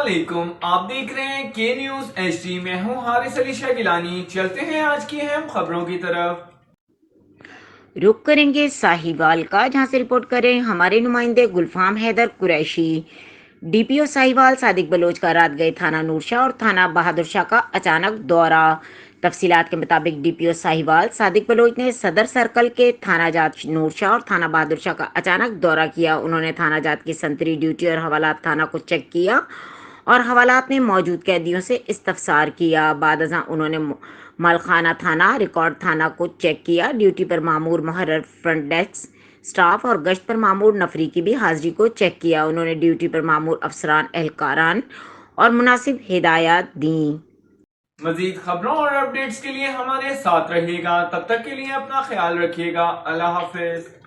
علیکم، آپ دیکھ رہے ہیں کے نیوز ایچ ڈی۔ میں ہوں حارث علی شاہ گیلانی۔ چلتے ہیں آج کی اہم خبروں کی طرف۔ رخ کریں گے ساہیوال کا، جہاں سے رپورٹ کریں ہمارے نمائندے گلفام حیدر قریشی۔ ڈی پی او ساہیوال صادق بلوچ کا رات گئے تھانہ نورشاہ اور تھانہ بہادر شاہ کا اچانک دورہ۔ تفصیلات کے مطابق ڈی پی او ساہیوال صادق بلوچ نے صدر سرکل کے تھانہ جات نورشاہ اور تھانہ بہادر شاہ کا اچانک دورہ کیا۔ انہوں نے تھانہ جات کی سنتری ڈیوٹی اور حوالات تھانہ کو چیک کیا اور حوالات میں موجود قیدیوں سے استفسار کیا۔ بعد ازاں انہوں نے ملخانہ تھانہ، ریکارڈ تھانہ کو چیک کیا۔ ڈیوٹی پر مامور محرر، فرنٹ ڈیسک سٹاف اور گشت پر مامور نفری کی بھی حاضری کو چیک کیا۔ انہوں نے ڈیوٹی پر مامور افسران، اہلکاران اور مناسب ہدایات دیں۔ مزید خبروں اور اپڈیٹس کے لیے ہمارے ساتھ رہیے گا۔ تب تک کے لیے اپنا خیال رکھیے گا۔ اللہ حافظ۔